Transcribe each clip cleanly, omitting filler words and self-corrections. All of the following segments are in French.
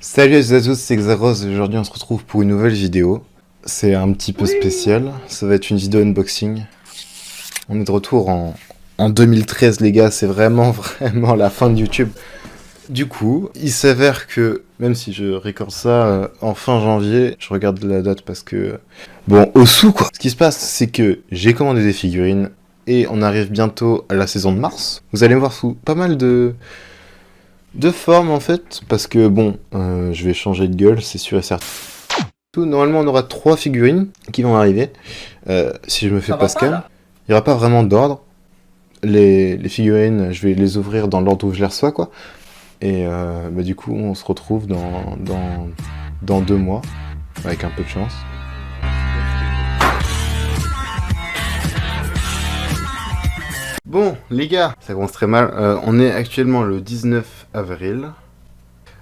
Salut à tous, c'est Xaros, aujourd'hui on se retrouve pour une nouvelle vidéo. C'est un petit peu spécial, ça va être une vidéo unboxing. On est de retour en 2013 les gars, c'est vraiment la fin de YouTube. Du coup, il s'avère que, même si je recorde ça en fin janvier, je regarde la date parce que... Bon, au sous quoi. Ce qui se passe, c'est que j'ai commandé des figurines et on arrive bientôt à la saison de mars. Vous allez me voir sous pas mal de formes en fait, parce que bon, je vais changer de gueule, c'est sûr et certain. Normalement, on aura 3 figurines qui vont arriver, si je me fais pas scam. Il n'y aura pas vraiment d'ordre. Les figurines, je vais les ouvrir dans l'ordre où je les reçois, quoi. Et bah, du coup, on se retrouve dans 2 mois, avec un peu de chance. Bon, les gars, ça commence très mal. On est actuellement le 19 avril.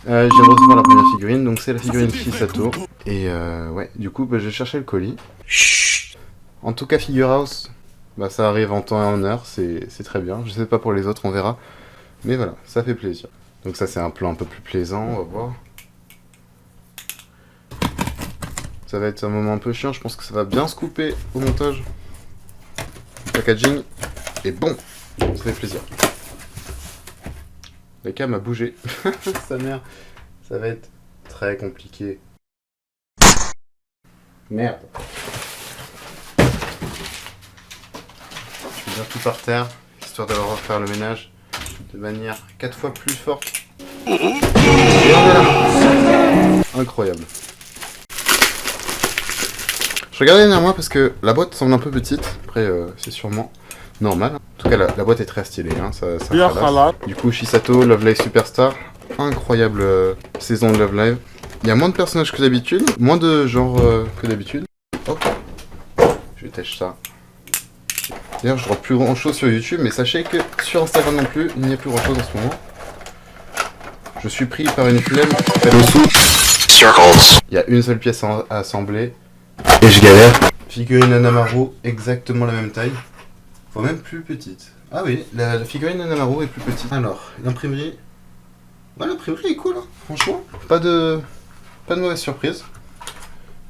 J'ai recevoir la première figurine, donc c'est la figurine Chisato. Et ouais, du coup, bah, j'ai cherché le colis. En tout cas, Figure House, bah, ça arrive en temps et en heure, c'est très bien. Je sais pas pour les autres, on verra. Mais voilà, ça fait plaisir. Donc ça, c'est un plan un peu plus plaisant, on va voir. Ça va être un moment un peu chiant, je pense que ça va bien se couper au montage. Packaging est bon, ça fait plaisir. La cam a bougé. Sa mère, ça va être très compliqué. Merde. Je vais dire tout par terre, histoire d'avoir à faire le ménage de manière 4 fois plus forte. Et on est là. Incroyable. Je regardais derrière moi parce que la boîte semble un peu petite. Après, c'est sûrement normal. En tout cas, la boîte est très stylée. Hein. Ça du coup, Chisato, Love Live Superstar. Incroyable saison de Love Live. Il y a moins de personnages que d'habitude. Moins de genres que d'habitude. Oh. Je tâche ça. D'ailleurs, je vois plus grand chose sur YouTube. Mais sachez que sur Instagram non plus, il n'y a plus grand chose en ce moment. Je suis pris par une flemme. Il y a une seule pièce à assembler. Et je galère. Figurine Hanamaru, exactement la même taille. Voire même plus petite. Ah oui, la figurine Hanamaru est plus petite. Alors, l'imprimerie... Ouais, l'imprimerie est cool, hein, franchement. Pas de mauvaise surprise.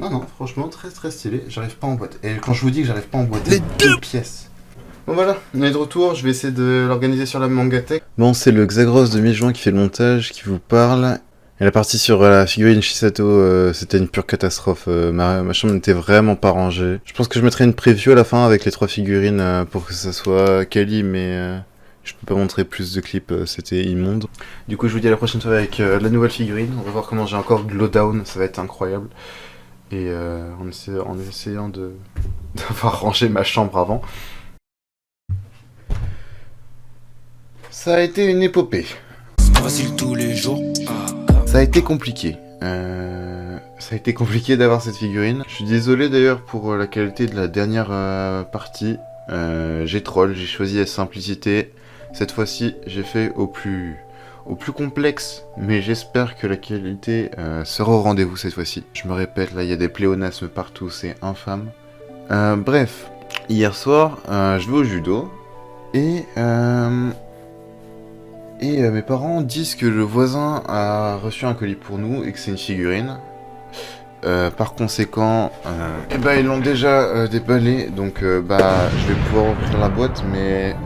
Non, franchement, très stylé. J'arrive pas en boîte. Et quand je vous dis que j'arrive pas en boîte, les 2 pièces. Bon voilà, on est de retour. Je vais essayer de l'organiser sur la Mangatech. Bon, c'est le Xagros de mi-juin qui fait le montage, qui vous parle. Et la partie sur la figurine Chisato, c'était une pure catastrophe. Ma chambre n'était vraiment pas rangée. Je pense que je mettrai une preview à la fin avec les 3 figurines pour que ça soit quali, mais je peux pas montrer plus de clips, c'était immonde. Du coup, je vous dis à la prochaine fois avec la nouvelle figurine. On va voir comment j'ai encore Glowdown, ça va être incroyable. Et en essayant d'avoir rangé ma chambre avant. Ça a été une épopée. C'est pas facile tous les jours. Ça a été compliqué. Ça a été compliqué d'avoir cette figurine. Je suis désolé d'ailleurs pour la qualité de la dernière partie. J'ai troll, j'ai choisi la simplicité. Cette fois-ci, j'ai fait au plus complexe. Mais j'espère que la qualité sera au rendez-vous cette fois-ci. Je me répète, là, il y a des pléonasmes partout, c'est infâme. Bref, hier soir, je vais au judo. Et mes parents disent que le voisin a reçu un colis pour nous et que c'est une figurine. Par conséquent, ils l'ont déjà déballé, donc je vais pouvoir ouvrir la boîte, mais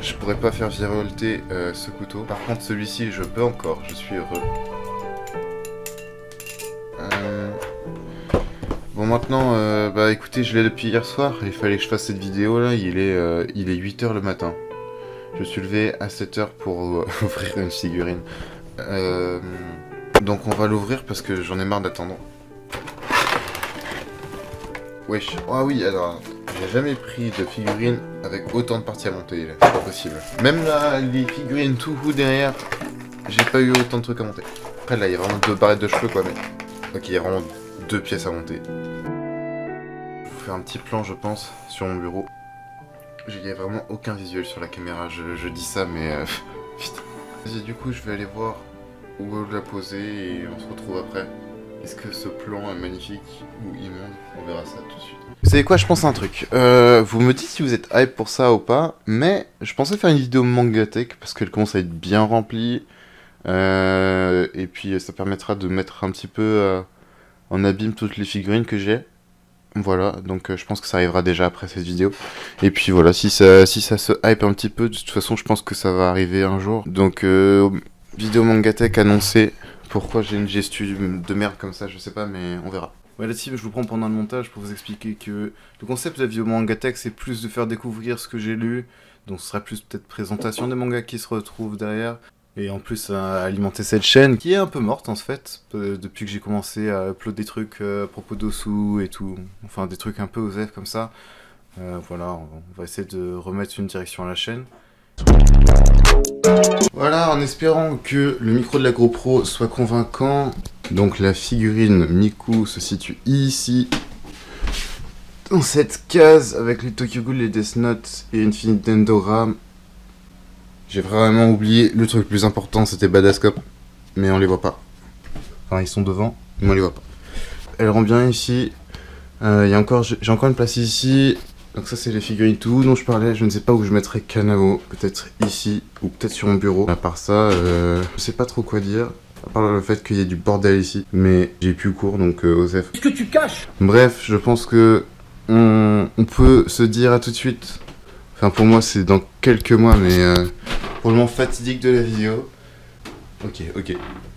je pourrais pas faire virevolter ce couteau. Par contre, celui-ci, je peux encore, je suis heureux. Bon, maintenant, écoutez, je l'ai depuis hier soir, il fallait que je fasse cette vidéo là, il est 8h le matin. Je me suis levé à 7h pour ouvrir une figurine. Donc on va l'ouvrir parce que j'en ai marre d'attendre. Wesh. Ah oui, alors, j'ai jamais pris de figurine avec autant de parties à monter, là. C'est pas possible. Même là, les figurines tout roux derrière, j'ai pas eu autant de trucs à monter. Après là, il y a vraiment 2 barrettes de cheveux quoi, mais... Ok, il y a vraiment 2 pièces à monter. Je vais vous faire un petit plan, je pense, sur mon bureau. Il n'y a vraiment aucun visuel sur la caméra, je dis ça, mais putain. Vas-y, du coup, je vais aller voir où la poser et on se retrouve après. Est-ce que ce plan est magnifique ou immonde? On verra ça tout de suite. Vous savez quoi, je pense à un truc. Vous me dites si vous êtes hype pour ça ou pas, mais je pensais faire une vidéo Mangatech parce qu'elle commence à être bien remplie. Et puis ça permettra de mettre un petit peu en abîme toutes les figurines que j'ai. Voilà, donc je pense que ça arrivera déjà après cette vidéo. Et puis voilà, si ça se hype un petit peu, de toute façon je pense que ça va arriver un jour. Donc vidéo Mangatech annoncée. Pourquoi j'ai une gestu de merde comme ça, je sais pas, mais on verra. Ouais, là-dessus, je vous prends pendant le montage pour vous expliquer que le concept de la vidéo Mangatech, c'est plus de faire découvrir ce que j'ai lu. Donc ce sera plus peut-être présentation des mangas qui se retrouvent derrière. Et en plus à alimenter cette chaîne qui est un peu morte en fait, depuis que j'ai commencé à upload des trucs à propos d'Osu et tout. Enfin des trucs un peu osef comme ça. Voilà, on va essayer de remettre une direction à la chaîne. Voilà, en espérant que le micro de la GoPro soit convaincant. Donc la figurine Miku se situe ici, dans cette case, avec les Tokyo Ghoul, les Death Note et Infinite Dendora. J'ai vraiment oublié le truc le plus important, c'était Badascope, mais on les voit pas. Enfin, ils sont devant, mais on les voit pas. Elle rend bien ici. J'ai encore une place ici. Donc ça c'est les figurines tout dont je parlais. Je ne sais pas où je mettrai Kanao. Peut-être ici ou peut-être sur mon bureau. À part ça, je sais pas trop quoi dire. À part le fait qu'il y ait du bordel ici. Mais j'ai plus cours donc Osef. Qu'est-ce que tu caches? Bref, je pense que on peut se dire à tout de suite. Enfin pour moi c'est dans quelques mois mais pour le moment fatidique de la vidéo. Ok.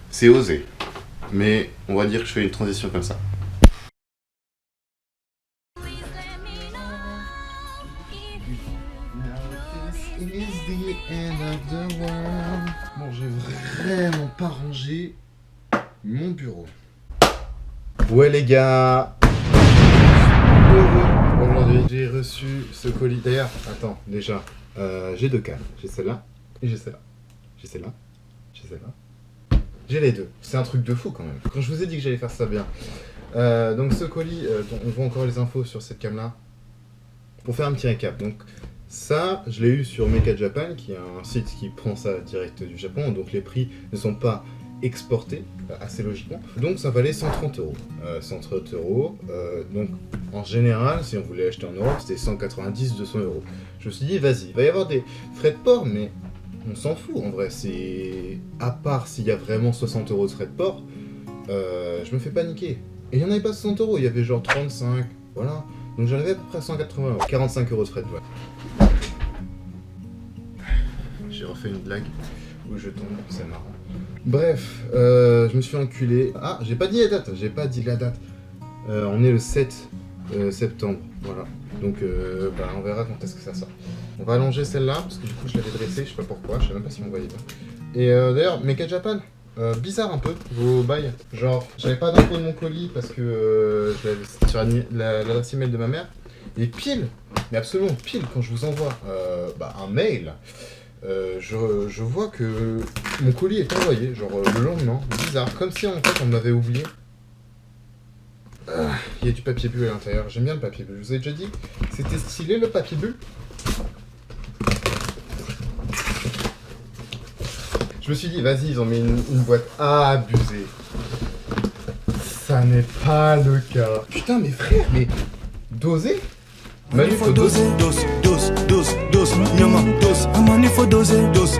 C'est osé. Mais on va dire que je fais une transition comme ça. Bon, j'ai vraiment pas rangé mon bureau. Ouais les gars, aujourd'hui j'ai reçu ce colis. D'ailleurs, attends, déjà, j'ai deux cannes. J'ai celle-là et j'ai celle-là. J'ai celle-là, j'ai celle-là. J'ai les deux. C'est un truc de fou quand même. Quand je vous ai dit que j'allais faire ça bien. Donc ce colis, on voit encore les infos sur cette cam-là. Pour faire un petit récap, donc ça, je l'ai eu sur Mecha Japan, qui est un site qui prend ça direct du Japon, donc les prix ne sont pas exportés, assez logiquement. Donc ça valait 130 €. 130 €, donc en général, si on voulait acheter en Europe, c'était 190-200 €. Je me suis dit, vas-y, il va y avoir des frais de port, mais on s'en fout en vrai, c'est... À part s'il y a vraiment 60 € de frais de port, je me fais paniquer. Et il n'y en avait pas 60 €, il y avait genre 35, voilà. Donc j'en avais à peu près 180 €, 45 € de frais de douane. J'ai refait une blague où je tombe, c'est marrant. Bref, je me suis enculé. Ah, j'ai pas dit la date, on est le 7 septembre, voilà. Donc on verra quand est-ce que ça sort. On va allonger celle-là, parce que du coup je l'avais dressée, je sais pas pourquoi, je sais même pas si on voyait bien. Et d'ailleurs, Mecha Japan, bizarre un peu, vos bails. Genre, j'avais pas d'info de mon colis parce que je l'avais sur l'adresse email de ma mère. Et pile, mais absolument pile, quand je vous envoie un mail, je vois que mon colis est envoyé, genre le lendemain, bizarre, comme si en fait on m'avait oublié. Il y a du papier bulle à l'intérieur, j'aime bien le papier bulle, je vous ai déjà dit, c'était stylé le papier bulle. Je me suis dit, vas-y, ils ont mis une boîte abusée. Ça n'est pas le cas. Putain, mais frère, mais doser? Manu, faut doser. Dose, nyama, dose. Manu, faut doser. Dose,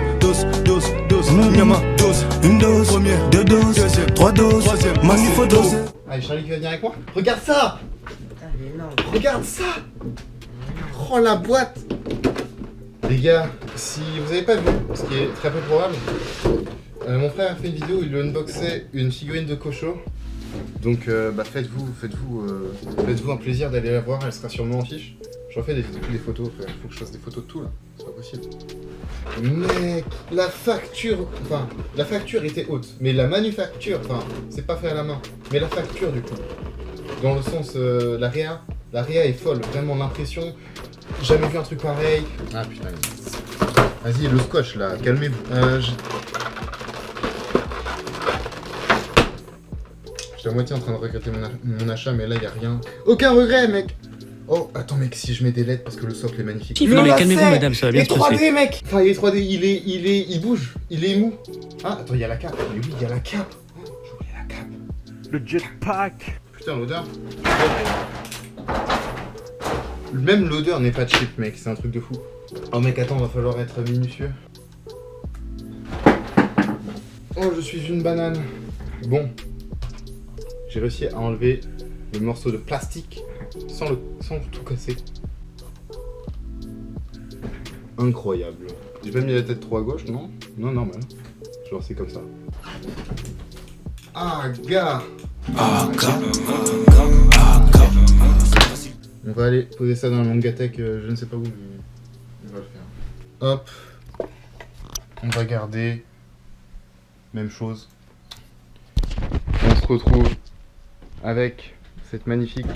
nyama, dose. Une dose, première, deux doses, deuxième, trois doses, troisième, Manu, faut doser. Allez, Charlie qui va venir avec moi. Regarde ça! Regarde ça! Oh la boîte! Les gars, si vous avez pas vu, ce qui est très peu probable, mon frère a fait une vidéo où il unboxait une figurine de Kocho. Donc faites-vous un plaisir d'aller la voir, elle sera sûrement en fiche. J'en fais des photos, frère. Faut que je fasse des photos de tout là, c'est pas possible. Mec, la facture était haute, mais la manufacture, c'est pas fait à la main, mais la facture du coup. Dans le sens, la réa est folle, vraiment l'impression. Jamais vu un truc pareil. Ah putain. Vas-y, le scotch là, calmez-vous. J'étais à moitié en train de regretter mon achat, mais là y a rien. Aucun regret, mec. Oh, attends, mec, si je mets des lettres parce que le socle est magnifique. Non, mais calmez-vous, madame, ça va bien se passer. Il est 3D, mec. Enfin, il est 3D, il bouge, il est mou. Ah, attends, il y a la cape. Mais oui, il y a la cape. Oh, j'ai oublié la cape. Le jetpack. Putain, l'odeur. Même l'odeur n'est pas cheap, mec, c'est un truc de fou. Oh mec, attends, va falloir être minutieux. Oh, je suis une banane. Bon. J'ai réussi à enlever le morceau de plastique sans tout casser. Incroyable. J'ai pas mis la tête trop à gauche, non? Non, normal. Genre c'est comme ça. Ah, gars. On va aller poser ça dans la Mangatech, je ne sais pas où, mais on va le faire. Hop. On va garder. Même chose. On se retrouve avec cette magnifique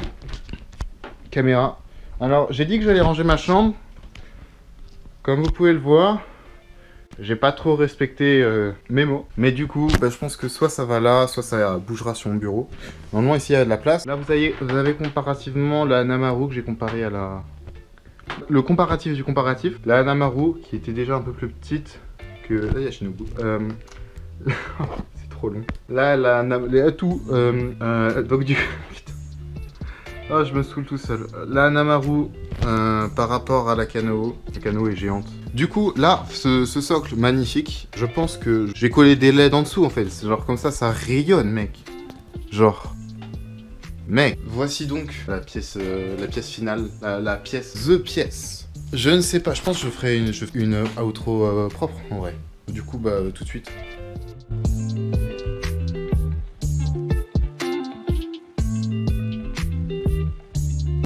caméra. Alors, j'ai dit que j'allais ranger ma chambre. Comme vous pouvez le voir, j'ai pas trop respecté mes mots. Mais du coup, je pense que soit ça va là, soit ça bougera sur mon bureau. Normalement, ici, il y a de la place. Là, vous avez comparativement la Hanamaru que j'ai comparé à la... Le comparatif du comparatif. La Hanamaru, qui était déjà un peu plus petite que... Là, il y a Shinobu. C'est trop long. Là, la tout... donc du... Putain. Oh, je me saoule tout seul. La Hanamaru, par rapport à la Kanao est géante. Du coup, là, ce socle magnifique, je pense que j'ai collé des LED en dessous, en fait. C'est genre comme ça rayonne, mec. Genre... Mec, voici donc la pièce finale, la pièce, the pièce. Je ne sais pas, je pense que je ferai une outro propre, en vrai. Du coup, tout de suite.